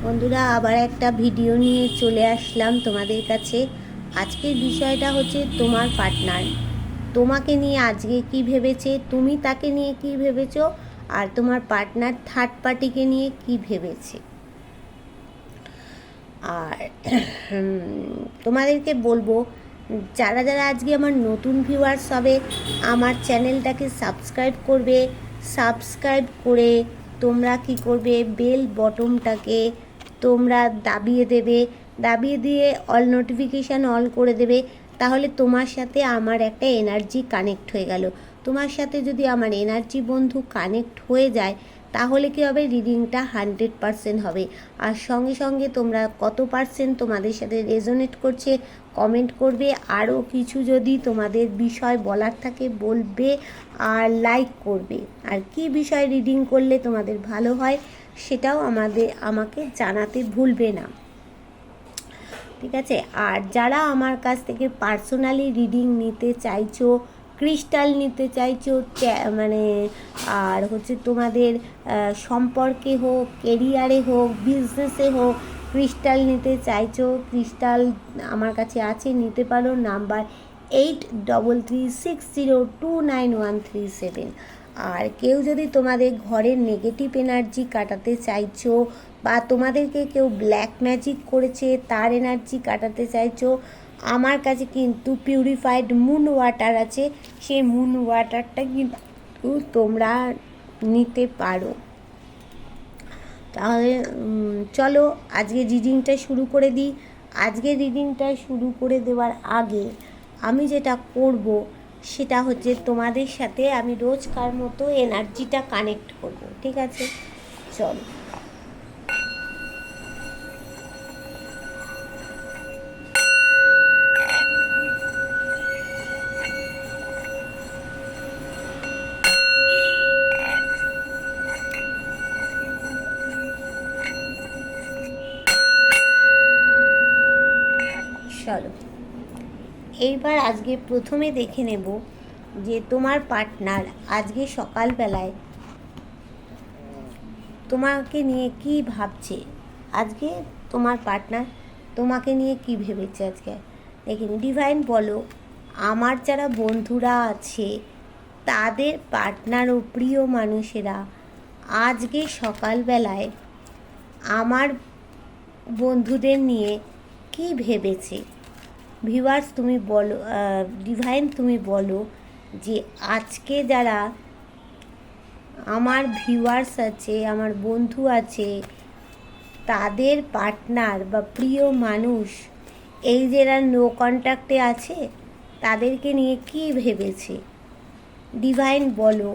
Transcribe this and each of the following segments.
বন্ধুরা, আবার একটা ভিডিও নিয়ে চলে আসলাম তোমাদের কাছে। আজকের বিষয়টা হচ্ছে তোমার পার্টনার তোমাকে নিয়ে আজকে কি ভেবেছে, তুমি তাকে নিয়ে কি ভেবেছো, আর তোমার পার্টনার থার্ড পার্টিকে নিয়ে কি ভেবেছে। আর তোমাদেরকে বলবো, যারা যারা আজকে আমার নতুন ভিউয়ার্স হবে, আমার চ্যানেলটাকে সাবস্ক্রাইব করবে। সাবস্ক্রাইব করে তোমরা কি করবে, বেল বটনটাকে তোমরা দাবিয়ে দেবে, দাবিয়ে দিয়ে অল নোটিফিকেশান অল করে দেবে। তাহলে তোমার সাথে আমার একটা এনার্জি কানেক্ট হয়ে গেল। তোমার সাথে যদি আমার এনার্জি বন্ধু কানেক্ট হয়ে যায়, তাহলে কী হবে, রিডিংটা 100% হবে। আর সঙ্গে সঙ্গে তোমরা কত পার্সেন্ট তোমাদের সাথে রেজোনেট করছে কমেন্ট করবে। আরও কিছু যদি তোমাদের বিষয় বলার থাকে বলবে, আর লাইক করবে। আর কি বিষয় রিডিং করলে তোমাদের ভালো হয় সেটাও আমাকে জানাতে ভুলবে না, ঠিক আছে। আর যারা আমার কাছ থেকে পার্সোনালি রিডিং নিতে চাইছো, ক্রিস্টাল নিতে চাইছো, মানে আর হচ্ছে তোমাদের সম্পর্কে হোক, কেরিয়ারে হোক, বিজনেসে হোক, ক্রিস্টাল নিতে চাইছো, ক্রিস্টাল আমার কাছে আছে, নিতে পারো। নাম্বার 8336029137। আর কেউ যদি তোমাদের ঘরের নেগেটিভ এনার্জি কাটাতে চাইছো, বা তোমাদেরকে কেউ ব্ল্যাক ম্যাজিক করেছে তার এনার্জি কাটাতে চাইছো, আমার কাছে কিন্তু পিউরিফাইড মুন ওয়াটার আছে। সেই মুন ওয়াটারটা কিন্তু তোমরা নিতে পারো। তাহলে চলো আজকে রিডিংটা শুরু করে দিই। আজকে রিডিংটা শুরু করে দেওয়ার আগে আমি যেটা করব সেটা হচ্ছে, তোমাদের সাথে আমি রোজকার মতো এনার্জিটা কানেক্ট করব, ঠিক আছে। চলো। চলো এইবার আজকে প্রথমে দেখে নেব যে তোমার পার্টনার আজকে সকালবেলায় তোমাকে নিয়ে কি ভাবছে। আজকে তোমার পার্টনার তোমাকে নিয়ে কি ভেবেছে আজকে দেখিনি। ডিভাইন বলো, আমার যারা বন্ধুরা আছে তাদের পার্টনার ও প্রিয় মানুষেরা আজকে সকালবেলায় আমার বন্ধুদের নিয়ে কি ভেবেছে। ভিউয়ার্স তুমি বলো, ডিভাইন তুমি বলো যে আজকে যারা আমার ভিউয়ার্স আছে, আমার বন্ধু আছে, তাদের পার্টনার বা প্রিয় মানুষ, এই যারা নো কন্ট্যাক্টে আছে, তাদেরকে নিয়ে কি ভেবেছে। ডিভাইন বলো,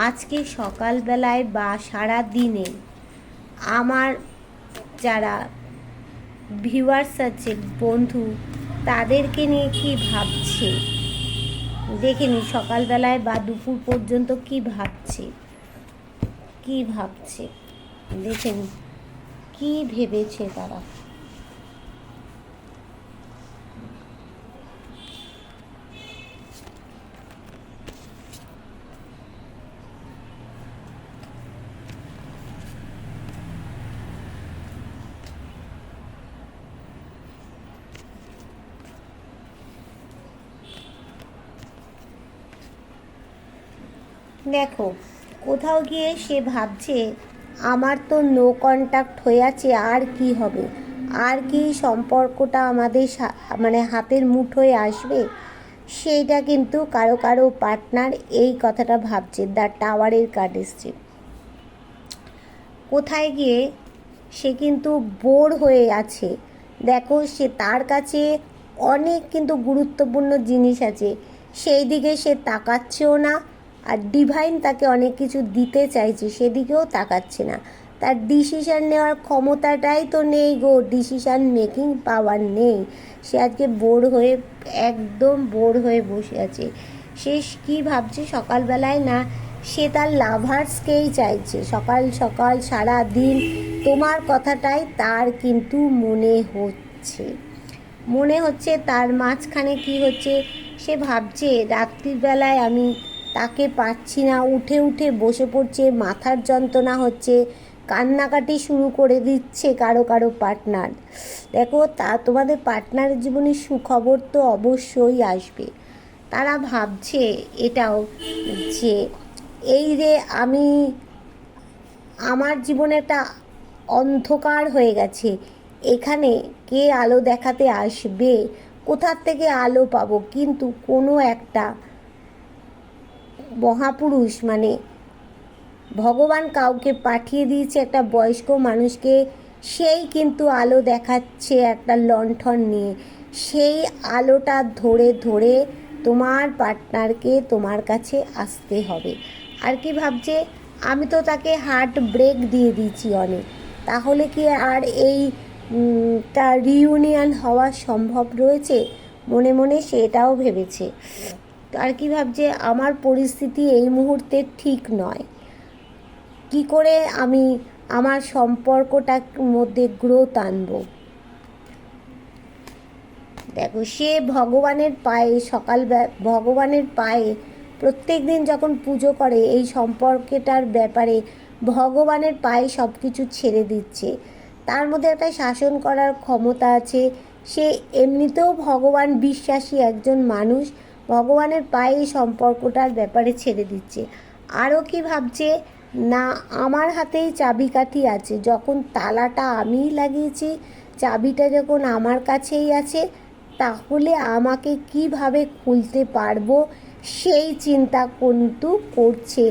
আজকে সকালবেলায় বা সারা দিনে আমার যারা ভিউয়ার্স আছে, বন্ধু, তাদেরকে নিয়ে কি ভাবছে। দেখে নি সকালবেলায় বা দুপুর পর্যন্ত কি ভাবছে, কি ভাবছে, দেখে নি কি ভেবেছে তারা। দেখো, কোথাও গিয়ে সে ভাবছে আমার তো নো কন্ট্যাক্ট হয়ে আছে, আর কি হবে, আর কি সম্পর্কটা আমাদের মানে হাতের মুঠোয় আসবে। সেইটা কিন্তু কারো কারো পার্টনার এই কথাটা ভাবছে। দ্য টাওয়ারের কার্ড এসছে। কোথায় গিয়ে সে কিন্তু বোর হয়ে আছে। দেখো, সে তার কাছে অনেক কিন্তু গুরুত্বপূর্ণ জিনিস আছে, সেই দিকে সে তাকাচ্ছেও না। আর ডিভাইন তাকে অনেক কিছু দিতে চাইছে, সেদিকেও তাকাচ্ছে না। তার ডিসিশান নেওয়ার ক্ষমতাটাই তো নেই গো, ডিসিশান মেকিং পাওয়ার নেই। সে আজকে বোর হয়ে, একদম বোর হয়ে বসে আছে। সে কী ভাবছে সকালবেলায়, না সে তার লাভার্সকেই চাইছে। সকাল সকাল সারা দিন তোমার কথাটাই তার কিন্তু মনে হচ্ছে তার মাঝখানে কি হচ্ছে, সে ভাবছে রাত্রিবেলায় আমি তাকে পাচ্ছি না, উঠে উঠে বসে পড়ছে, মাথার যন্ত্রণা হচ্ছে, কান্নাকাটি শুরু করে দিচ্ছে কারো কারো পার্টনার। দেখো, তা তোমাদের পার্টনারের জীবনে সুখবর তো অবশ্যই আসবে। তারা ভাবছে এটাও যে এই যে আমার জীবনে একটা অন্ধকার হয়ে গেছে, এখানে কে আলো দেখাতে আসবে, কোথার থেকে আলো পাবো। কিন্তু কোনো একটা মহাপুরুষ মানে ভগবান কাউকে পাঠিয়ে দিয়েছে, একটা বয়স্ক মানুষকে, সেই কিন্তু আলো দেখাচ্ছে একটা লণ্ঠন নিয়ে। সেই আলোটা ধরে ধরে তোমার পার্টনারকে তোমার কাছে আসতে হবে। আর কি ভাবছে, আমি তো তাকে হার্ট ব্রেক দিয়ে দিয়েছি অনেক, তাহলে কি আর এই তার রিইউনিয়ন হওয়া সম্ভব রয়েছে? মনে মনে সেটাও ভেবেছে। আর কি ভাবছে, আমার পরিস্থিতি এই মুহূর্তে ঠিক নয়, কি করে আমি আমার সম্পর্কটার মধ্যে গ্রোথ আনবো। দেখো, সে ভগবানের পায়ে ভগবানের পায়ে প্রত্যেক দিন যখন পুজো করে, এই সম্পর্কটার ব্যাপারে ভগবানের পায়ে সব কিছু ছেড়ে দিচ্ছে। তার মধ্যে একটা শাসন করার ক্ষমতা আছে। সে এমনিতেও ভগবান বিশ্বাসী একজন মানুষ, ভগবানের পায়ে এই সম্পর্কটার ব্যাপারে ছেড়ে দিচ্ছে। আরও কি ভাবছে, না আমার হাতেই চাবিকাঠি আছে, যখন তালাটা আমিই লাগিয়েছি, চাবিটা যখন আমার কাছেই আছে, তাহলে আমাকে কিভাবে খুলতে পারবো সেই চিন্তা কিন্তু করছে।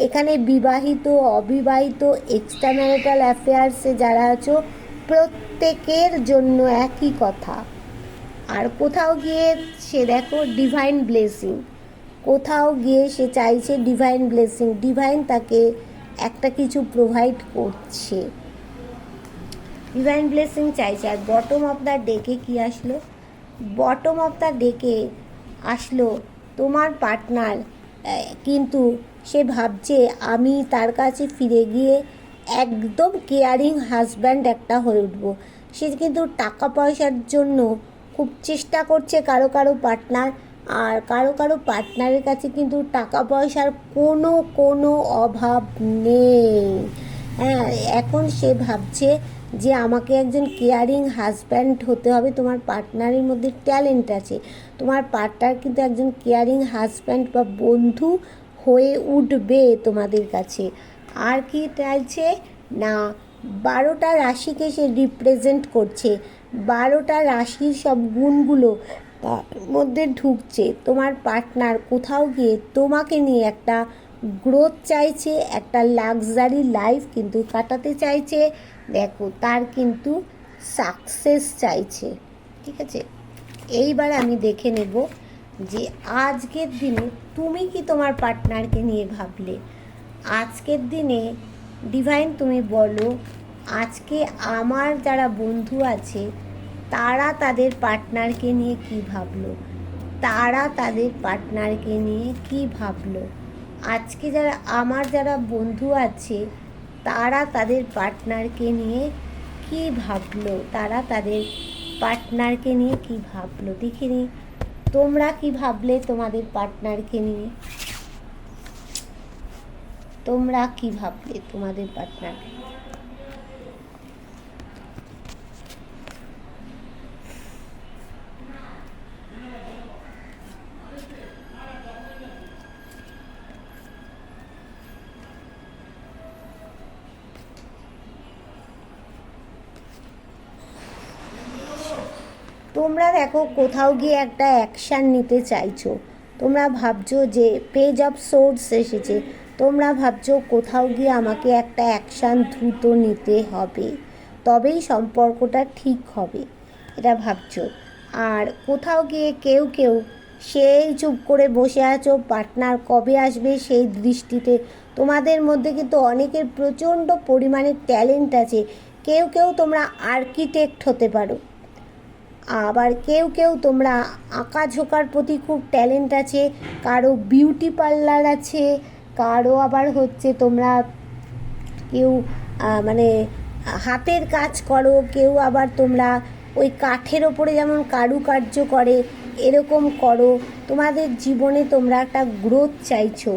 এখানে বিবাহিত, অবিবাহিত, এক্সট্রা ম্যারিটাল অ্যাফেয়ার্সে যারা আছো, প্রত্যেকের জন্য একই কথা। আর কোথাও গিয়ে সে দেখো ডিভাইন ব্লেসিং, কোথাও গিয়ে সে চাইছে ডিভাইন ব্লেসিং, ডিভাইন তাকে একটা কিছু প্রোভাইড করছে, ডিভাইন ব্লেসিং চাইছে। আর বটম অফ দ্য ডেকে কী আসলো? বটম অফ দ্য ডেকে আসলো তোমার পার্টনার কিন্তু সে ভাবছে আমি তার কাছে ফিরে গিয়ে একদম কেয়ারিং হাজব্যান্ড একটা হয়ে উঠবো। সে কিন্তু টাকা পয়সার জন্য খুব চেষ্টা করছে কারো কারো পার্টনার, আর কারো কারো পার্টনারের কাছে কিন্তু টাকা পয়সার কোনো অভাব নেই। হ্যাঁ, এখন সে ভাবছে যে আমাকে একজন কেয়ারিং হাজব্যান্ড হতে হবে। তোমার পার্টনারের মধ্যে ট্যালেন্ট আছে, তোমার পার্টনার কিন্তু একজন কেয়ারিং হাজব্যান্ড বা বন্ধু হয়ে উঠবে তোমাদের কাছে। আর কি চাইছে না, 12টা রাশিকে সে রিপ্রেজেন্ট করছে, 12টা রাশির সব গুণগুলো তার মধ্যে ঢুকছে। তোমার পার্টনার কোথাও গিয়ে তোমাকে নিয়ে একটা গ্রোথ চাইছে, একটা লাক্সারি লাইফ কিন্তু কাটাতে চাইছে। দেখো, তার কিন্তু সাকসেস চাইছে। ঠিক আছে, এইবার আমি দেখে নেব যে আজকের দিনে তুমি কি তোমার পার্টনারকে নিয়ে ভাবলে। আজকের দিনে ডিভাইন তুমি বলো, আজকে আমার যারা বন্ধু আছে তারা তাদের পার্টনারকে নিয়ে কি ভাবলো, তারা তাদের পার্টনারকে নিয়ে কি ভাবলো। আজকে যারা বন্ধু আছে তারা তাদের পার্টনারকে নিয়ে কি ভাবলো, তারা তাদের পার্টনারকে নিয়ে কি ভাবলো। দেখিনি তোমরা কি ভাবলে তোমাদের পার্টনারকে নিয়ে, তোমরা কি ভাবলে তোমাদের পার্টনার। তোমরা দেখো, কোথাও গিয়ে একটা অ্যাকশান নিতে চাইছো। তোমরা ভাবছো যে পেজ অফ সোর্স এসেছে, তোমরা ভাবছো কোথাও গিয়ে আমাকে একটা অ্যাকশান দ্রুত নিতে হবে, তবেই সম্পর্কটা ঠিক হবে, এটা ভাবছো। আর কোথাও গিয়ে কেউ সেই চুপ করে বসে আছো, পার্টনার কবে আসবে সেই দৃষ্টিতে। তোমাদের মধ্যে কিন্তু অনেকের প্রচণ্ড পরিমাণে ট্যালেন্ট আছে। কেউ তোমরা আর্কিটেক্ট হতে পারো, আবার কেউ তোমরা আঁকাঝোঁকার প্রতি খুব ট্যালেন্ট আছে, কারো বিউটি পার্লার আছে, কারো আবার হচ্ছে তোমরা কেউ মানে হাতের কাজ করো, কেউ আবার তোমরা ওই কাঠের ওপরে যেমন কারুকার্য করে এরকম করো। তোমাদের জীবনে তোমরা একটা গ্রোথ চাইছো।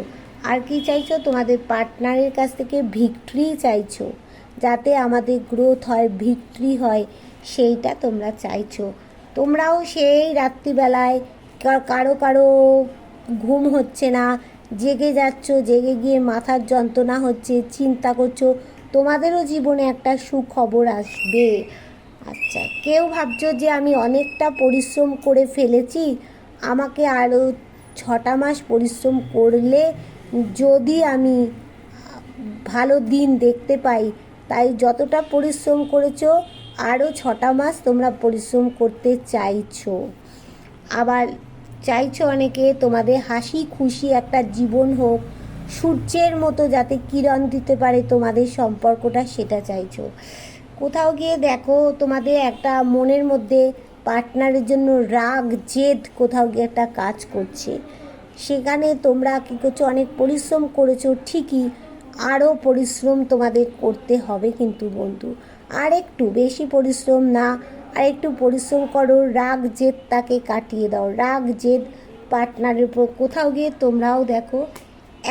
আর কি চাইছো, তোমাদের পার্টনারের কাছ থেকে ভিক্টরি চাইছো, যাতে আমাদের গ্রোথ হয়, ভিক্টরি হয়, সেইটা তোমরা চাইছো। তোমরাও সেই রাত্রিবেলায় কারো কারো ঘুম হচ্ছে না, জেগে যাচ্ছ, জেগে গিয়ে মাথার যন্ত্রণা হচ্ছে, চিন্তা করছো, তোমাদেরও জীবনে একটা সুখবর আসবে। আচ্ছা, কেউ ভাবছো যে আমি অনেকটা পরিশ্রম করে ফেলেছি, আমাকে আরও 6টা মাস পরিশ্রম করলে যদি আমি ভালো দিন দেখতে পাই, তাই যতটা পরিশ্রম করেছো আরও 6টা মাস তোমরা পরিশ্রম করতে চাইছো। আবার চাইছো অনেকে তোমাদের হাসি খুশি একটা জীবন হোক, সূর্যের মতো যাতে কিরণ দিতে পারে তোমাদের সম্পর্কটা, সেটা চাইছো। কোথাও গিয়ে দেখো তোমাদের একটা মনের মধ্যে পার্টনারের জন্য রাগ জেদ কোথাও গিয়ে একটা কাজ করছে। সেখানে তোমরা কী করছো, অনেক পরিশ্রম করেছো ঠিকই, আরও পরিশ্রম তোমাদের করতে হবে কিন্তু বন্ধু। আর একটু বেশি পরিশ্রম না, আর একটু পরিশ্রম করো, রাগ জেদটাকে কাটিয়ে দাও, রাগ জেদ পার্টনারের উপর। কোথাও গিয়ে তোমরাও দেখো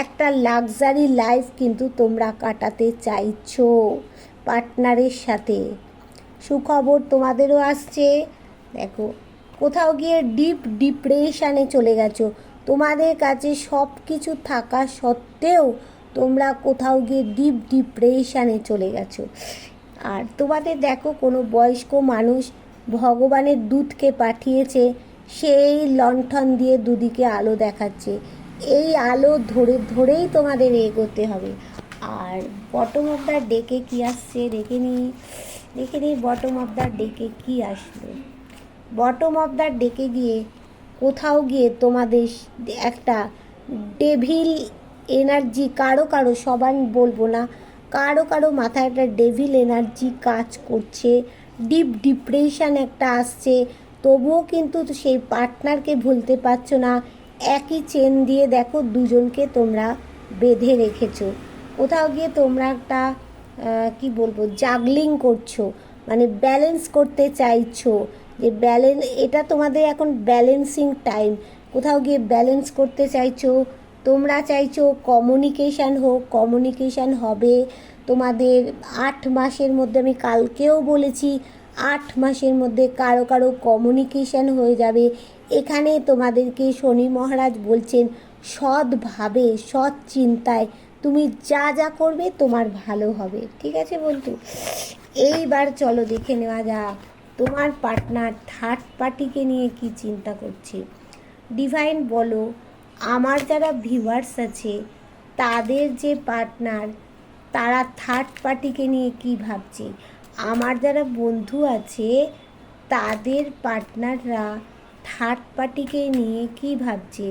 একটা লাক্সারি লাইফ কিন্তু তোমরা কাটাতে চাইছো পার্টনারের সাথে। সুখবর তোমাদেরও আসছে। দেখো কোথাও গিয়ে ডিপ ডিপ্রেশানে চলে গেছো, তোমাদের কাছে সব কিছু থাকা সত্ত্বেও তোমরা কোথাও গিয়ে ডিপ ডিপ্রেশানে চলে গেছো। আর তোমাদের দেখো কোনো বয়স্ক মানুষ ভগবানের দূতকে পাঠিয়েছে, সেই লণ্ঠন দিয়ে দুদিকে আলো দেখাচ্ছে। এই আলো ধরে ধরেই তোমাদের এগোতে হবে। আর বটম অফ দ্য ডেকে কী আসছে দেখে নিই বটম অফ দ্য ডেকে কী আসলো। বটম অফ দ্য ডেকে গিয়ে কোথাও গিয়ে তোমাদের একটা ডেভিল এনার্জি, কারো কারো, সবাই বলবো না, কারো কারো মাথায় একটা ডেভিল এনার্জি কাজ করছে, ডিপ ডিপ্রেশন একটা আসছে, তবুও কিন্তু সেই পার্টনারকে ভুলতে পারছো না। একই চেন দিয়ে দেখো দুজনকে তোমরা বেঁধে রেখেছো। কোথাও গিয়ে তোমরা একটা কি বলবো, জাগলিং করছো, মানে ব্যালেন্স করতে চাইছো, যে ব্যালেন্স, এটা তোমাদের এখন ব্যালেন্সিং টাইম। কোথাও গিয়ে ব্যালেন্স করতে চাইছো, তোমরা চাইছো কমিউনিকেশান হোক, কমিউনিকেশান হবে তোমাদের 8 মাসের মধ্যে। আমি কালকেও বলেছি 8 মাসের মধ্যে কারো কারো কমিউনিকেশান হয়ে যাবে। এখানে তোমাদেরকে শনি মহারাজ বলছেন সৎভাবে, সৎ চিন্তায় তুমি যা যা করবে তোমার ভালো হবে। ঠিক আছে বন্ধু, এইবার চলো দেখে নেওয়া যাক তোমার পার্টনার থার্ড পার্টিকে নিয়ে কি চিন্তা করছে। ডিভাইন বলো, আমার যারা ভিউয়ার্স আছে তাদের যে পার্টনার, তারা থার্ড পার্টিকে নিয়ে কি ভাবছে। আমার যারা বন্ধু আছে তাদের পার্টনাররা থার্ড পার্টিকে নিয়ে কি ভাবছে।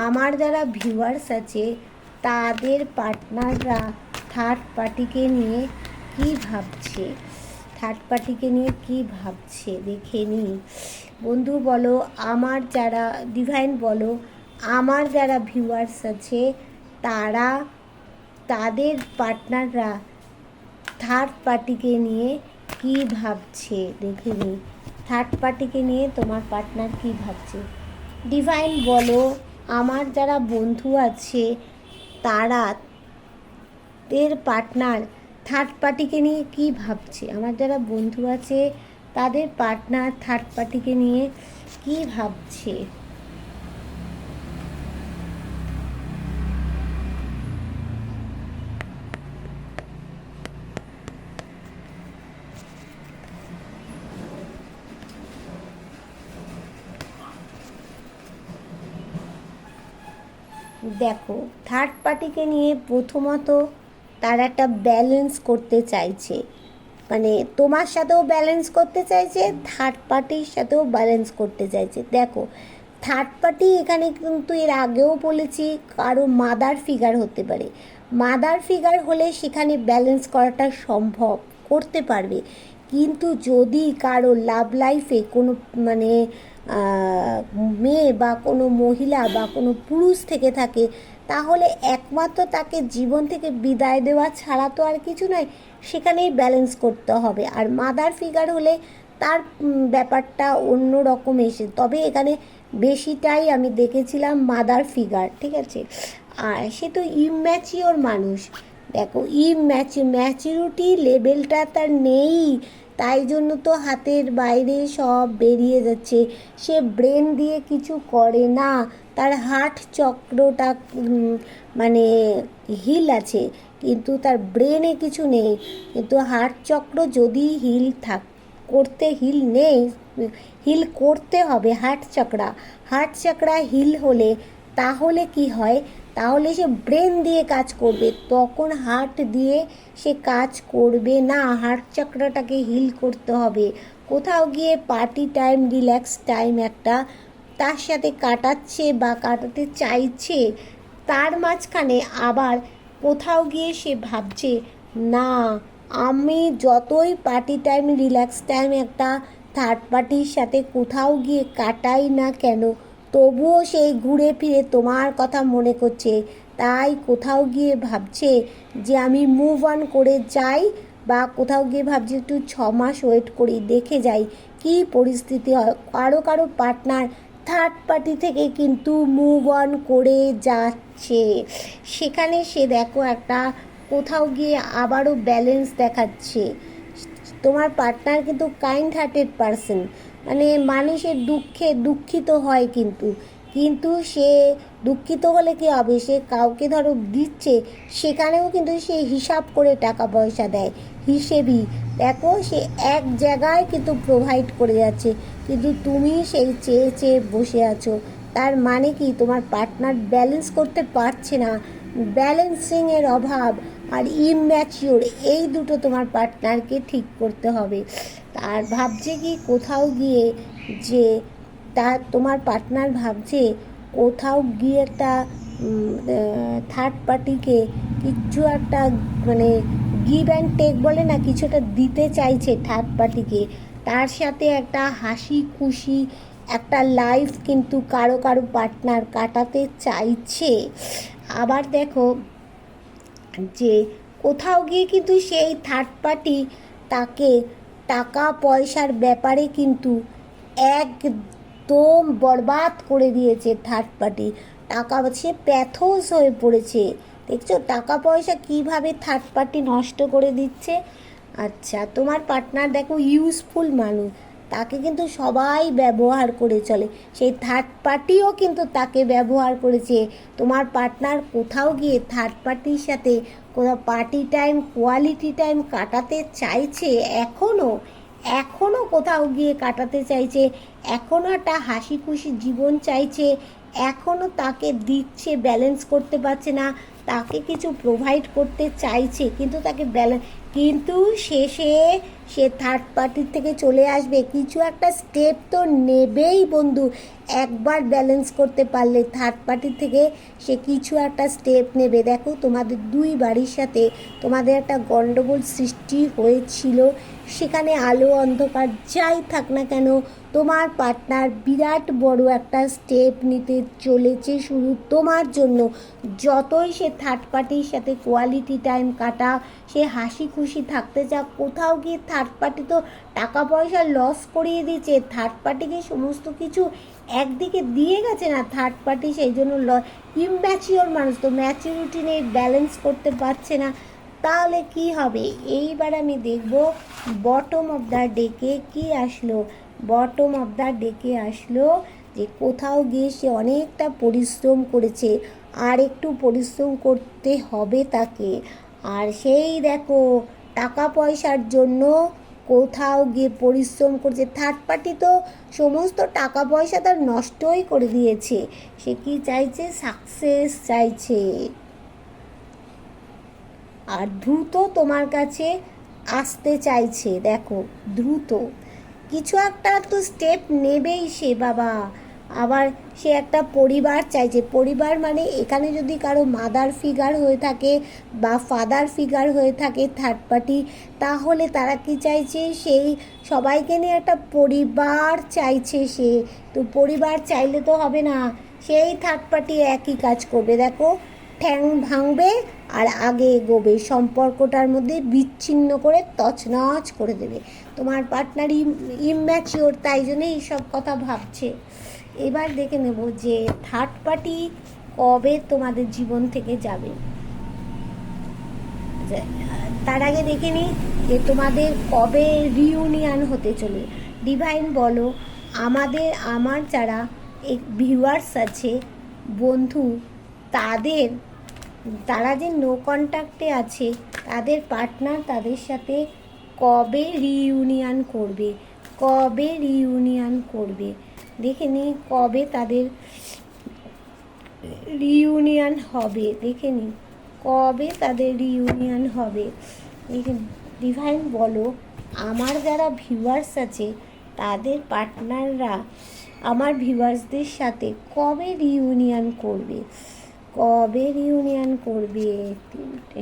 আমার যারা ভিউয়ার্স আছে তাদের পার্টনাররা থার্ড পার্টিকে নিয়ে কি ভাবছে, থার্ড পার্টিকে নিয়ে কি ভাবছে দেখে নিই। বন্ধু বলো, আমার যারা, ডিভাইন বলো, আমার যারা ভিউয়ার্স আছে তারা, তাদের পার্টনাররা থার্ড পার্টিকে নিয়ে কি ভাবছে দেখে নিই। থার্ড পার্টিকে নিয়ে তোমার পার্টনার কি ভাবছে। ডিভাইন বলো, আমার যারা বন্ধু আছে তারা, দের পার্টনার থার্ড পার্টিকে নিয়ে কি ভাবছে। আমার যারা বন্ধু আছে তাদের পার্টনার থার্ড পার্টিকে নিয়ে কি ভাবছে। দেখো থার্ড পার্টিকে নিয়ে প্রথমত তারা একটা ব্যালেন্স করতে চাইছে, মানে তোমার সাথেও ব্যালেন্স করতে চাইছে, থার্ড পার্টির সাথেও ব্যালেন্স করতে চাইছে। দেখো থার্ড পার্টি এখানে কিন্তু এর আগেও বলেছি কারো মাদার ফিগার হতে পারে। মাদার ফিগার হলে সেখানে ব্যালেন্স করাটা সম্ভব, করতে পারবে। কিন্তু যদি কারো লাভ লাইফে কোনো মানে মেয়ে বা কোনো মহিলা বা কোনো পুরুষ থেকে থাকে, তাহলে একমাত্র তাকে জীবন থেকে বিদায় দেওয়া ছাড়া তো আর কিছু নয়, সেখানেই ব্যালেন্স করতে হবে। আর মাদার ফিগার হলে তার ব্যাপারটা অন্য রকম এসে, তবে এখানে বেশিটাই আমি দেখেছিলাম মাদার ফিগার, ঠিক আছে। আর সে তো ইম্যাচিওর মানুষ, দেখো ম্যাচুরিটি লেভেলটা তার নেই, তাই জন্য তো হাতের বাইরে সব বেরিয়ে যাচ্ছে। সে ব্রেন দিয়ে কিছু করে না, তার হার্ট চক্রটা মানে হিল আছে, কিন্তু তার ব্রেনে কিছু নেই। কিন্তু হার্ট চক্র যদি হিল নেই, হিল করতে হবে হার্ট চক্রা হিল হলে তাহলে কি হয়, তাহলে সে ব্রেন দিয়ে কাজ করবে, তখন হার্ট দিয়ে সে কাজ করবে না। হার্ট চক্রটাকে হিল করতে হবে। কোথাও গিয়ে পার্টি টাইম, রিল্যাক্স টাইম একটা তার সাথে কাটাচ্ছে বা কাটাতে চাইছে, তার মাঝখানে আবার কোথাও গিয়ে সে ভাবছে না, আমি যতই পার্টি টাইম, রিল্যাক্স টাইম একটা থার্ড পার্টির সাথে কোথাও গিয়ে কাটাই না কেন, তবুও সেই ঘুরে ফিরে তোমার কথা মনে করছে। তাই কোথাও গিয়ে ভাবছে যে আমি মুভ অন করে যাই, বা কোথাও গিয়ে ভাবছি একটু 6 মাস ওয়েট করি, দেখে যাই কি পরিস্থিতি হয়। কারো পার্টনার থার্ড পার্টি থেকে কিন্তু মুভ অন করে যাচ্ছে, সেখানে সে দেখো একটা কোথাও গিয়ে আবারও ব্যালেন্স দেখাচ্ছে। তোমার পার্টনার কিন্তু কাইন্ড হার্টেড পারসন, মানে মানুষের দুঃখে দুঃখিত হয়, কিন্তু সে দুঃখিত হলে কী হবে, সে কাউকে ধরো দিচ্ছে, সেখানেও কিন্তু সে হিসাব করে টাকা পয়সা দেয়, হিসেবই। দেখো সে এক জায়গায় কিন্তু প্রোভাইড করে যাচ্ছে, কিন্তু তুমি সেই চেয়ে চেয়ে বসে আছো। তার মানে কি, তোমার পার্টনার ব্যালেন্স করতে পারছে না, ব্যালেন্সিংয়ের অভাব আর ইম্যাচিওর, এই দুটো তোমার পার্টনারকে ঠিক করতে হবে। আর ভাবছে কি কোথাও গিয়ে যে তোমার পার্টনার ভাবছে কোথাও গিয়ে একটা থার্ড পার্টিকে কিছু একটা মানে গিভ অ্যান্ড টেক বলে না, কিছুটা দিতে চাইছে থার্ড পার্টিকে, তার সাথে একটা হাসি খুশি একটা লাইফ কিন্তু কারো পার্টনার কাটাতে চাইছে। আবার দেখো যে কোথাও গিয়ে কিন্তু সেই থার্ড পার্টি তাকে টাকা পয়সার ব্যাপারে কিন্তু একদম বরবাদ করে দিয়েছে। থার্ড পার্টি টাকা, সে প্যাথোস হয়ে পড়েছে। দেখছো টাকা পয়সা কিভাবে থার্ড পার্টি নষ্ট করে দিচ্ছে। আচ্ছা, তোমার পার্টনার দেখো ইউজফুল মানুষ, তাকে কিন্তু সবাই ব্যবহার করে চলে, সেই থার্ড পার্টিও কিন্তু তাকে ব্যবহার করেছে। তোমার পার্টনার কোথাও গিয়ে থার্ড পার্টির সাথে কোথাও পার্টি টাইম, কোয়ালিটি টাইম কাটাতে চাইছে, এখনও কোথাও গিয়ে কাটাতে চাইছে, এখনও একটা হাসি খুশি জীবন চাইছে, এখনও তাকে দিচ্ছে, ব্যালেন্স করতে পারছে না, তাকে কিছু প্রোভাইড করতে চাইছে, কিন্তু তাকে কিন্তু শেষে সে থার্ড পার্টির থেকে চলে আসবে, কিছু একটা স্টেপ তো নেবেই বন্ধু। একবার ব্যালেন্স করতে পারলে থার্ড পার্টির থেকে সে কিছু একটা স্টেপ নেবে। দেখো তোমাদের দুই বাড়ির সাথে তোমাদের একটা গণ্ডগোল সৃষ্টি হয়েছিল, সেখানে আলো অন্ধকার যাই থাক না কেন, তোমার পার্টনার বিরাট বড় একটা স্টেপ নিতে চলেছে শুধু তোমার জন্য। যতই সে থার্ড পার্টির সাথে কোয়ালিটি টাইম কাটা, সে হাসি খুশি থাকতে চাক, কোথাও গিয়ে থার্ড পার্টি তো টাকা পয়সা লস করিয়ে দিচ্ছে, থার্ড পার্টিকে সমস্ত কিছু একদিকে দিয়ে গেছে না থার্ড পার্টি, সেই জন্য ইম্যাচিওর মানুষ তো, ম্যাচিউরিটি নেই, ব্যালেন্স করতে পারছে না, তাহলে কি হবে। এইবার আমি দেখব বটম অফ দ্য ডেকে কি আসলো। বটম অফ দ্য ডেকে আসলো যে কোথাও গিয়ে সে অনেকটা পরিশ্রম করেছে, আর একটু পরিশ্রম করতে হবে তাকে। আর সেই দেখো টাকা পয়সার জন্য কোথাও গিয়ে পরিশ্রম করছে, থার্ড পার্টি তো সমস্ত টাকা পয়সা তার নষ্টই করে দিয়েছে, সে কি চাইছে, সাকসেস চাইছে, আর দ্রুত তোমার কাছে আসতে চাইছে। দেখো দ্রুত কিছু একটা তো স্টেপ নেবেই সে বাবা। আবার সে একটা পরিবার চাইছে, পরিবার মানে এখানে যদি কারো মাদার ফিগার হয়ে থাকে বা ফাদার ফিগার হয়ে থাকে থার্ড পার্টি, তাহলে তারা কি চাইছে, সেই সবাইকে নিয়ে একটা পরিবার চাইছে সে। তো পরিবার চাইলে তো হবে না, সেই থার্ড পার্টি একই কাজ করবে। দেখো ঠ্যাং ভাঙবে আর আগে এগোবে, সম্পর্কটার মধ্যে বিচ্ছিন্ন করে তছনছ করে দেবে। তোমার পার্টনার ইম্যাচিওর, তাই জন্যে এইসব কথা ভাবছে। এবার দেখে নেব যে থার্ড পার্টি কবে তোমাদের জীবন থেকে যাবে। তার আগে দেখে নিই যে তোমাদের কবে রিউনিয়ন হতে চলে। ডিভাইন বলো, আমার যারা ভিউয়ার্স আছে, বন্ধু, তারা যে নো কন্ট্যাক্টে আছে, তাদের পার্টনার তাদের সাথে কবে রিউনিয়ন করবে দেখে নিই, কবে তাদের রিউনিয়ন হবে দেখে নিই, কবে তাদের রিউনিয়ন হবে। ডিভাইন বলো, আমার যারা ভিউয়ার্স আছে তাদের পার্টনাররা আমার ভিউয়ার্সদের সাথে কবে রিউনিয়ন করবে। তিনটে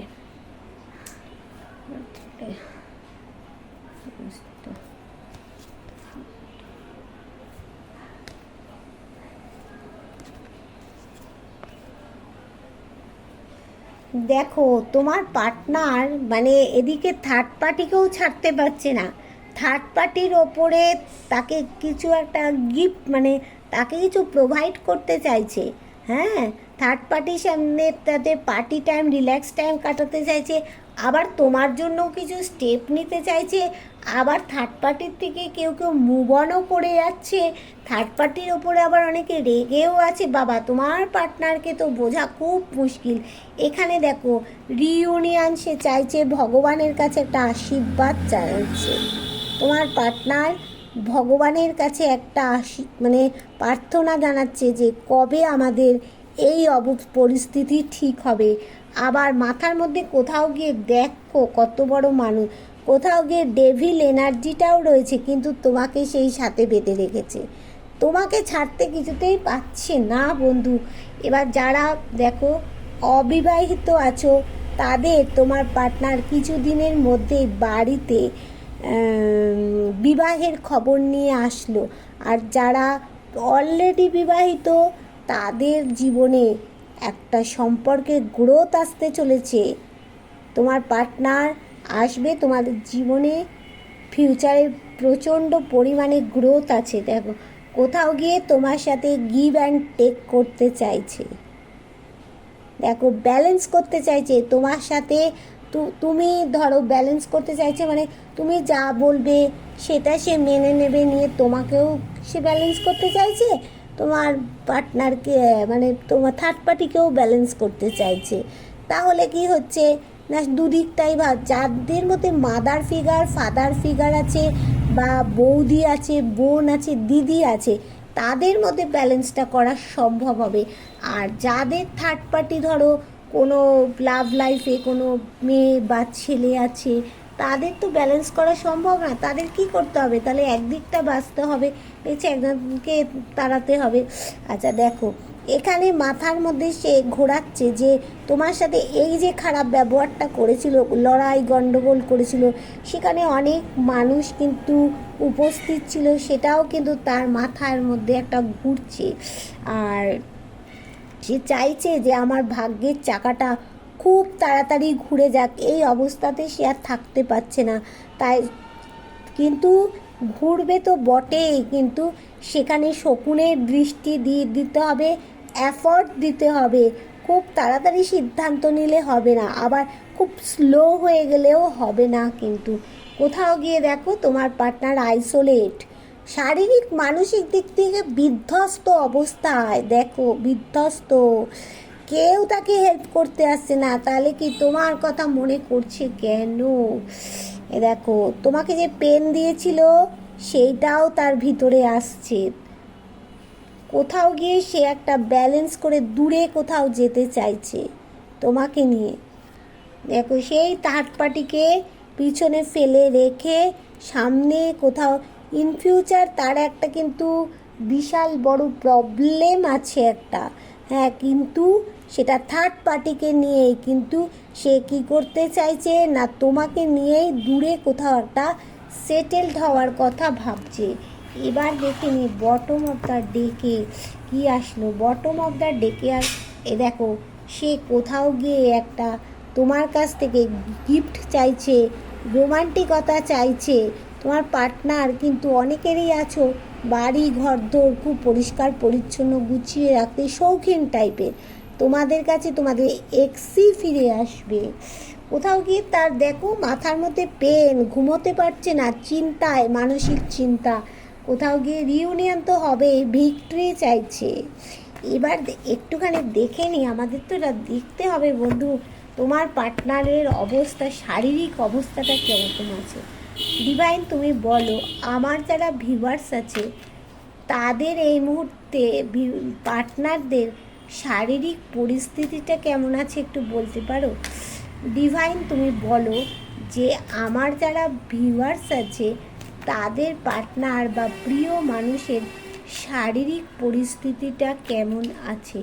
দেখো, তোমার পার্টনার মানে এদিকে থার্ড পার্টিকেও ছাড়তে পারছে না। থার্ড পার্টির ওপরে তাকে কিছু একটা গিফট, মানে তাকে কিছু প্রোভাইড করতে চাইছে। হ্যাঁ, থার্ড পার্টির সামনে তাদের পার্টি টাইম, রিল্যাক্স টাইম কাটাতে চাইছে, আবার তোমার জন্যও কিছু স্টেপ নিতে চাইছে, আবার থার্ড পার্টির থেকে কেউ মুভ অনও করে যাচ্ছে। থার্ড পার্টির ওপরে আবার অনেকে রেগেও আছে। বাবা, তোমার পার্টনারকে তো বোঝা খুব মুশকিল। এখানে দেখো, রিউনিয়ন সে চাইছে, ভগবানের কাছে একটা আশীর্বাদ চাইছে। তোমার পার্টনার ভগবানের কাছে একটা মানে প্রার্থনা জানাচ্ছে যে কবে আমাদের এই পরিস্থিতি ঠিক হবে। আবার মাথার মধ্যে কোথাও গিয়ে দেখো কত বড় মানুষ, কোথাও গিয়ে ডেভিল এনার্জিটাও রয়েছে, কিন্তু তোমাকে সেই সাথে বেঁধে রেখেছে, তোমাকে ছাড়তে কিছুতেই পাচ্ছে না বন্ধু। এবার যারা দেখো অবিবাহিত আছো, তাদের তোমার পার্টনার কিছু দিনের মধ্যেই বাড়িতে বিবাহের খবর নিয়ে আসলো। আর যারা অলরেডি বিবাহিত, তাদের জীবনে একটা সম্পর্কের গ্রোথ আসতে চলেছে। তোমার পার্টনার আসবে তোমাদের জীবনে, ফিউচারে প্রচণ্ড পরিমাণে গ্রোথ আছে। দেখো, কোথাও গিয়ে তোমার সাথে গিভ অ্যান্ড টেক করতে চাইছে। দেখো, ব্যালেন্স করতে চাইছে তোমার সাথে। তুমি ধরো ব্যালেন্স করতে চাইছে, মানে তুমি যা বলবে সেটা সে মেনে নেবে, নিয়ে তোমাকেও সে ব্যালেন্স করতে চাইছে, তোমার পার্টনারকে মানে তোমার থার্ড পার্টিকেও ব্যালেন্স করতে চাইছে। তাহলে কি হচ্ছে না, দুদিকটাই যাদের মধ্যে মাদার ফিগার, ফাদার ফিগার আছে, বা বৌদি আছে, বোন আছে, দিদি আছে, তাদের মধ্যে ব্যালেন্সটা করা সম্ভব হবে। আর যাদের থার্ড পার্টি, ধরো কোনো লাভ লাইফে কোনো মেয়ে বা ছেলে আছে, তাদের তো ব্যালেন্স করা সম্ভব না। তাদের কি করতে হবে, তাহলে একদিকটা বাঁচতে হবে, বেঁচে একজনকে তাড়াতে হবে। আচ্ছা দেখো, এখানে মাথার মধ্যে সে ঘোরাচ্ছে যে তোমার সাথে এই যে খারাপ ব্যবহারটা করেছিল, লড়াই গণ্ডগোল করেছিল, সেখানে অনেক মানুষ কিন্তু উপস্থিত ছিল, সেটাও কিন্তু তার মাথার মধ্যে একটা ঘুরছে। আর সে চাইছে যে আমার ভাগ্যের চাকাটা খুব তাড়াতাড়ি ঘুরে যাক। এই অবস্থাতে সে আর থাকতে পারছে না, তাই কিন্তু ঘুরবে তো বটেই, কিন্তু সেখানে শকুনের দৃষ্টি দিতে হবে, এফর্ট দিতে হবে। খুব তাড়াতাড়ি সিদ্ধান্ত নিলে হবে না, আবার খুব স্লো হয়ে গেলেও হবে না। কিন্তু কোথাও গিয়ে দেখো তোমার পার্টনার আইসোলেট, শারীরিক মানসিক দিক থেকে বিধ্বস্ত অবস্থায়। দেখো, বিধ্বস্ত, কেউ তাকে হেল্প করতে আসছে না। তাহলে কি তোমার কথা মনে করছে কেন? দেখো, তোমাকে যে পেন দিয়েছিল সেইটাও তার ভিতরে আসছে। কোথাও গিয়ে সে একটা ব্যালেন্স করে দূরে কোথাও যেতে চাইছে তোমাকে নিয়ে। দেখো, সেই থার্ড পার্টিকে পিছনে ফেলে রেখে সামনে কোথাও ইন ফিউচার তার একটা কিন্তু বিশাল বড় প্রবলেম আছে একটা। হ্যাঁ, কিন্তু সেটা থার্ড পার্টিকে নিয়েই, কিন্তু সে কি করতে চাইছে না, তোমাকে নিয়েই দূরে কোথাও একটা সেটেলড হওয়ার কথা ভাবছে। এবার দেখে নি বটম অফ দ্য ডেকে কি আসলো। বটম অফ দ্য ডেকে আর দেখো, সে কোথাও গিয়ে একটা তোমার কাছ থেকে গিফট চাইছে, রোমান্টিকতা চাইছে। তোমার পার্টনার কিন্তু অনেকেরই আছো বাড়ি ঘর দোর খুব পরিষ্কার পরিচ্ছন্ন গুছিয়ে রাখতে শৌখিন টাইপের, তোমাদের কাছে তোমাদের এক্সই ফিরে আসবে। কোথাও গিয়ে তার দেখো মাথার মধ্যে পেন, ঘুমোতে পারছে না, চিন্তায়, মানসিক চিন্তা। কোথাও গিয়ে রিউনিয়ন তো হবেই, ভিক্টরি চাইছে। এবার একটুখানি দেখে নি, আমাদের তো এটা দেখতে হবে বন্ধু, তোমার পার্টনারের অবস্থা, শারীরিক অবস্থাটা কীরকম আছে। ডিভাইন তুমি বলো, আমার যারা ভিউয়ার্স আছে তাদের এই মুহূর্তে পার্টনারদের শারীরিক পরিস্থিতিটা কেমন আছে একটু বলতে পারো? ডিভাইন তুমি বলো যে আমার যারা ভিউয়ার্স আছে তাদের পার্টনার বা প্রিয় মানুষের শারীরিক পরিস্থিতিটা কেমন আছে,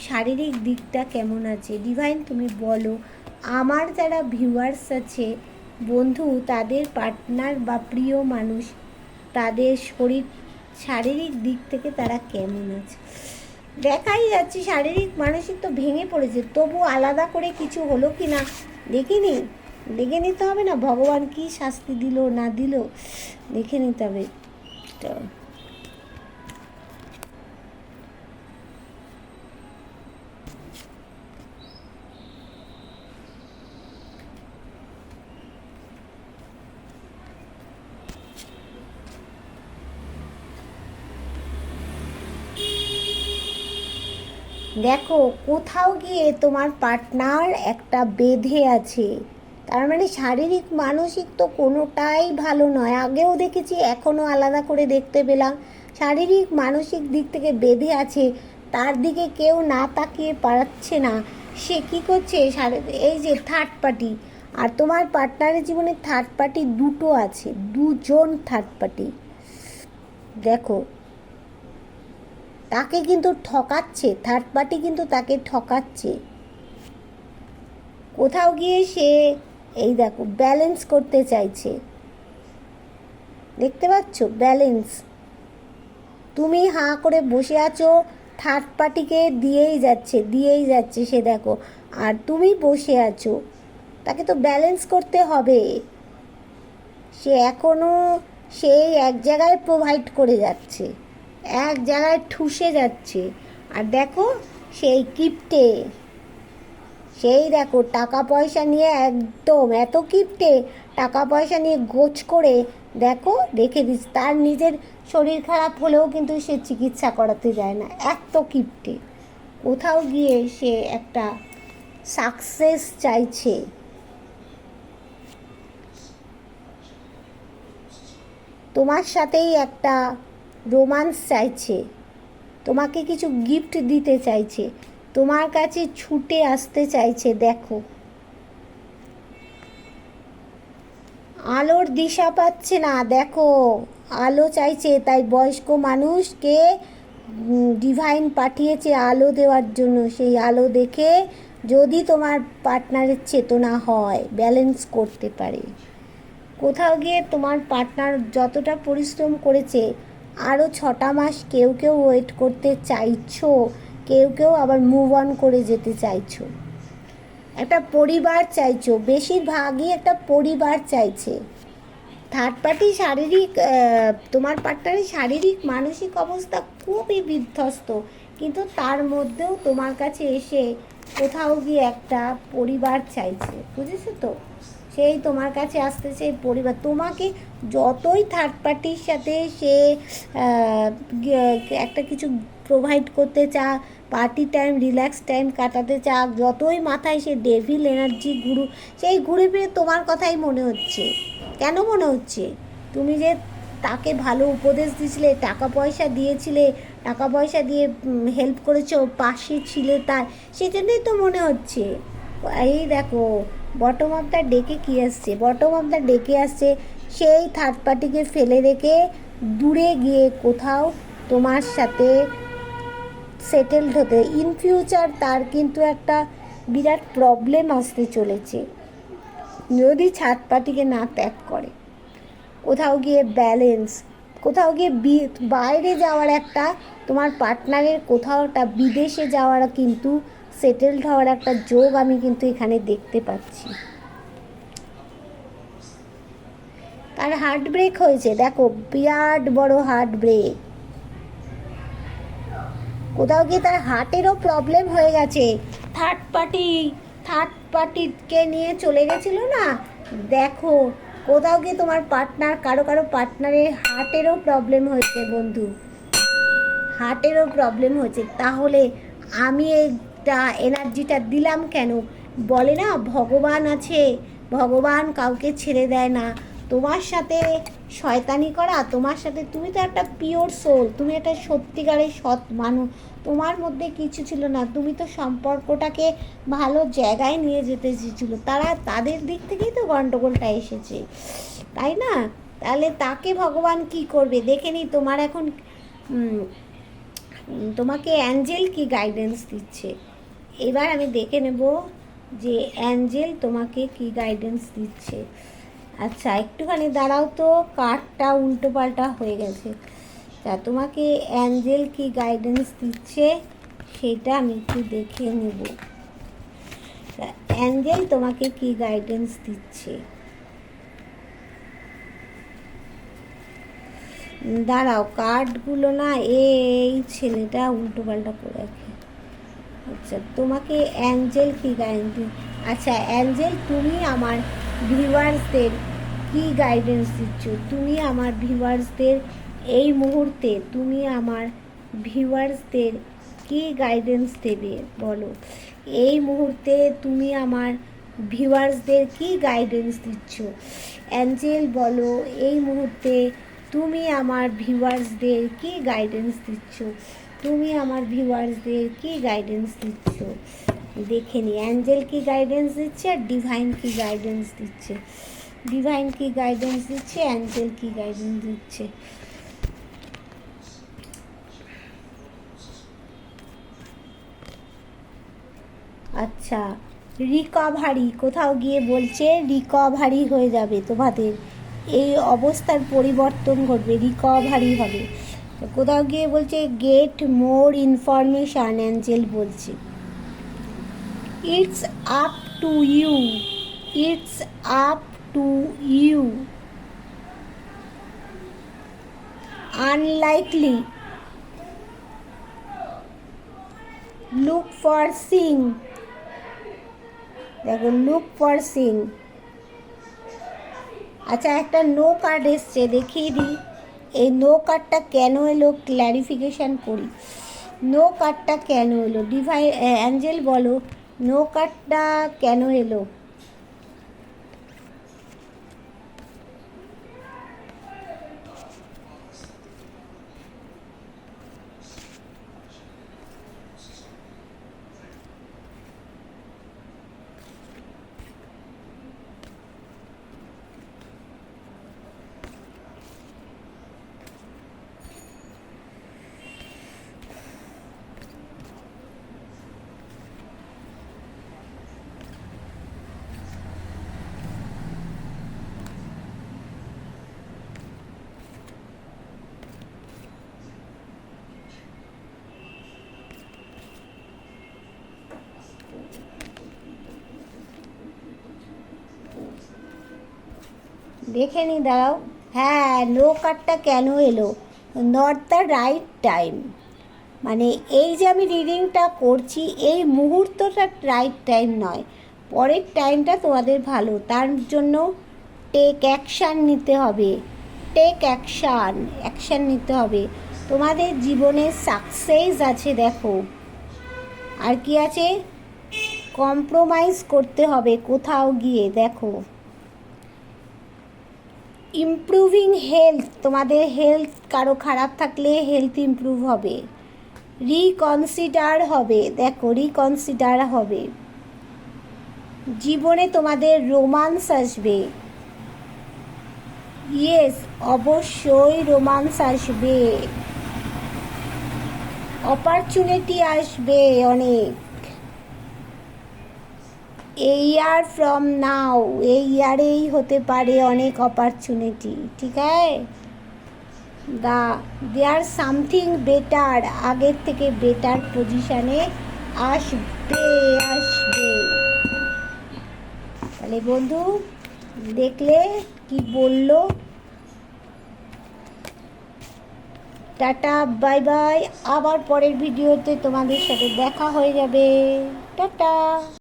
শারীরিক দিকটা কেমন আছে। ডিভাইন তুমি বলো আমার যারা ভিউয়ার্স আছে বন্ধু, তাদের পার্টনার বা প্রিয় মানুষ, তাদের শারীরিক দিক থেকে তারা কেমন আছে। দেখাই যাচ্ছে শারীরিক মানসিক তো ভেঙে পড়েছে, তবু আলাদা করে কিছু হলো কি না দেখিনি, দেখে নিতে হবে না, ভগবান কি শাস্তি দিল না দিল দেখে নিতে হবে। তো দেখো কোথাও গিয়ে তোমার পার্টনার একটা বেঁধে আছে, তার মানে শারীরিক মানসিক তো কোনোটাই ভালো নয়। আগেও দেখেছি, এখনও আলাদা করে দেখতে পেলাম শারীরিক মানসিক দিক থেকে বেঁধে আছে, তার দিকে কেউ না তাকিয়ে পারছে না। সে কী করছে, এই যে থার্ড পার্টি, আর তোমার পার্টনারের জীবনে থার্ড পার্টি দুটো আছে, দুজন থার্ড পার্টি। দেখো তাকে কিন্তু ঠকাচ্ছে, থার্ড পার্টি কিন্তু তাকে ঠকাচ্ছে। কোথাও গিয়ে সে এই দেখো ব্যালেন্স করতে চাইছে, দেখতে পাচ্ছ ব্যালেন্স। তুমি হাঁ করে বসে আছো, থার্ড পার্টিকে দিয়েই যাচ্ছে সে, দেখো। আর তুমি বসে আছো, তাকে তো ব্যালেন্স করতে হবে। সে এখনও সেই এক জায়গায় প্রোভাইড করে যাচ্ছে, এক জায়গায় ঠুসে যাচ্ছে। আর দেখো সেই কিপ্টে, সেই দেখো টাকা পয়সা নিয়ে একদম এত কিপ্টে, টাকা পয়সা নিয়ে গোছ করে দেখো রেখে দিচ্ছে। তার নিজের শরীর খারাপ হলেও কিন্তু সে চিকিৎসা করাতে যায় না, এত কিপ্টে। কোথাও গিয়ে সে একটা সাকসেস চাইছে। তোমার সাথেই একটা রোমান্স চাইছে, তোমাকে কিছু গিফট দিতে চাইছে, তোমার কাছে ছুটে আসতে চাইছে। দেখো আলোর দিশা পাচ্ছে না, দেখো আলো চাইছে, তাই বয়স্ক মানুষকে ডিভাইন পাঠিয়েছে আলো দেওয়ার জন্য। সেই আলো দেখে যদি তোমার পার্টনারের চেতনা হয়, ব্যালেন্স করতে পারে। কোথাও গিয়ে তোমার পার্টনার যতটা পরিশ্রম করেছে, আরও 6টা মাস কেউ কেউ ওয়েট করতে চাইছো, কেউ কেউ আবার মুভ অন করে যেতে চাইছো, একটা পরিবার চাইছো, বেশিরভাগই একটা পরিবার চাইছে। থার্ড পার্টি শারীরিক, তোমার পার্টনারের শারীরিক মানসিক অবস্থা খুবই বিধ্বস্ত, কিন্তু তার মধ্যেও তোমার কাছে এসে কোথাও গিয়ে একটা পরিবার চাইছে, বুঝেছো তো? সেই তোমার কাছে আসতেছে পরিবার। তোমাকে যতই থার্ড পার্টির সাথে সে একটা কিছু প্রোভাইড করতে চাক, পার্টি টাইম, রিল্যাক্স টাইম কাটাতে চাক, যতই মাথায় সে ডেভিল এনার্জি সেই ঘুরে ফিরে তোমার কথাই মনে হচ্ছে। কেন মনে হচ্ছে? তুমি যে তাকে ভালো উপদেশ দিয়েছিলে, টাকা পয়সা দিয়েছিলে, টাকা পয়সা দিয়ে হেল্প করেছো, পাশে ছিলে তার, সেজন্যই তো মনে হচ্ছে। এই দেখো বটম অফ দ্য ডেকে কী আসছে, বটম অফ দ্য ডেকে আসছে সেই থার্ড পার্টিকে ফেলে রেখে দূরে গিয়ে কোথাও তোমার সাথে সেটেলড হতে। ইন ফিউচার তার কিন্তু একটা বিরাট প্রবলেম আসতে চলেছে যদি থার্ড পার্টিকে না ত্যাগ করে। কোথাও গিয়ে ব্যালেন্স, কোথাও গিয়ে বাইরে যাওয়ার একটা, তোমার পার্টনারের কোথাওটা বিদেশে যাওয়ার কিন্তু সেটেলড হওয়ার একটা যোগ আমি কিন্তু এখানে দেখতে পাচ্ছি। তার হার্ট ব্রেক হয়েছে, দেখো বিরাট বড় হার্ট ব্রেক। কোথাও গিয়ে তার হার্টেরও প্রবলেম হয়ে গেছে। থার্ড পার্টিকে নিয়ে চলে গেছিলো না, দেখো কোথাও গিয়ে তোমার পার্টনার, কারো পার্টনারের হার্টেরও প্রবলেম হয়েছে বন্ধু, হার্টেরও প্রবলেম হয়েছে। তাহলে আমি এইটা এনার্জিটা দিলাম কেন? বলে না ভগবান আছে, ভগবান কাউকে ছেড়ে দেয় না। তোমার সাথে শয়তানি করা, তোমার সাথে, তুমি তো একটা পিওর সোল, তুমি একটা সত্যিকারের সৎ মানুষ, তোমার মধ্যে কিছু ছিল না, তুমি তো সম্পর্কটাকে ভালো জায়গায় নিয়ে যেতে চেয়েছিলো, তাদের দিক থেকেই তো গণ্ডগোলটা এসেছে, তাই না? তাহলে তাকে ভগবান কি করবে দেখে নি। তোমার এখন তোমাকে অ্যাঞ্জেল কি গাইডেন্স দিচ্ছে, এবার আমি দেখে নেব যে অ্যাঞ্জেল তোমাকে কি গাইডেন্স দিচ্ছে। আচ্ছা একটুখানি দাঁড়াও তো, কার্ডটা উল্টো পাল্টা হয়ে গেছে। তা তোমাকে অ্যাঞ্জেল কি গাইডেন্স দিচ্ছে সেটা আমি একটু দেখে নেব। অ্যাঞ্জেল তোমাকে কি গাইডেন্স দিচ্ছে, দাঁড়াও কার্ডগুলো না, এই ছেলেটা উল্টো পাল্টা করে রাখে। আচ্ছা তোমাকে অ্যাঞ্জেল কি গাইডেন্স, আচ্ছা অ্যাঞ্জেল তুমি আমার ভিউয়ার্সদের কি গাইডেন্স দিচ্ছ, তুমি আমার ভিউয়ার্সদের এই মুহূর্তে, তুমি আমার ভিউয়ার্সদের কি গাইডেন্স দেবে বলো, এই মুহূর্তে তুমি আমার ভিউয়ার্সদের কি গাইডেন্স দিচ্ছ অ্যাঞ্জেল বলো, এই মুহূর্তে তুমি আমার ভিউয়ার্সদের কি গাইডেন্স দিচ্ছ, তুমি আমার ভিউয়ার্সদের কি গাইডেন্স দিচ্ছ। দেখে নি অ্যাঞ্জেল কি গাইডেন্স দিচ্ছে আর ডিভাইন কি গাইডেন্স দিচ্ছে, ডিভাইন কি গাইডেন্স দিচ্ছে, অ্যাঞ্জেল কি গাইডেন্স দিচ্ছে। আচ্ছা রিকভারি, কোথাও গিয়ে বলছে রিকভারি হয়ে যাবে, তোমাদের এই অবস্থার পরিবর্তন ঘটবে, রিকভারি হবে। কোথাও গিয়ে বলছে গেট মোর ইনফরমেশান, অ্যাঞ্জেল বলছে it's up to you, it's up to you, unlikely, look for sign, দেখো লুক ফর সিং। আচ্ছা একটা নো কার্ড এসছে, দেখিয়ে দিই এই নো কার্ডটা কেন এলো, ক্ল্যারিফিকেশান করি নো কার্ডটা কেন এলো। ডিভাইন অ্যাঞ্জেল বলো নো কার্ডটা কেন এলো। দেখে নি দাঁড়াও, হ্যাঁ নো কার্ডটা কেন এলো, নট দ্য রাইট টাইম, মানে এই যে আমি রিডিংটা করছি এই মুহূর্তটা রাইট টাইম নয়, পরের টাইমটা তোমাদের ভালো, তার জন্য টেক অ্যাকশান নিতে হবে, টেক অ্যাকশান, অ্যাকশান নিতে হবে, তোমাদের জীবনে সাকসেস আছে দেখো, আর কি আছে, কম্প্রোমাইজ করতে হবে কোথাও গিয়ে দেখো, ইমপ্রুভিং হেলথ, তোমাদের হেলথ কারো খারাপ থাকলে হেলথ ইমপ্রুভ হবে, রিকনসিডার হবে, দেখো রিকনসিডার হবে, জীবনে তোমাদের রোমান্স আসবে, ইয়েস অবশ্যই রোমান্স আসবে, অপরচুনিটি আসবে অনেক, এই ইয়ার ফ্রম নাও, এই ইয়ারেই হতে পারে অনেক অপরচুনিটি, ঠিক আছে, দেয়ার সামথিং বেটার, আগের থেকে বেটার পজিশানে আসবে আসবে। তাহলে বন্ধু দেখলে কি বললো, টাটা বাই বাই, আবার পরের ভিডিওতে তোমাদের সাথে দেখা হয়ে যাবে, টাটা।